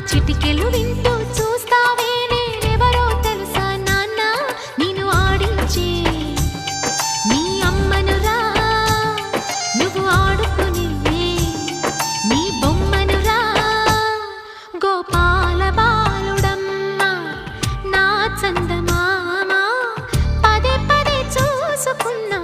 చిటికెలు వింటూ చూస్తావే నేనెవరో తెలుసా నాన్న నేను ఆడించే నీ అమ్మనురా నువ్వు ఆడుకునే నీ బొమ్మనురా గోపాల బాలుడమ్మ నా చందమామ పదే పదే చూసుకున్నా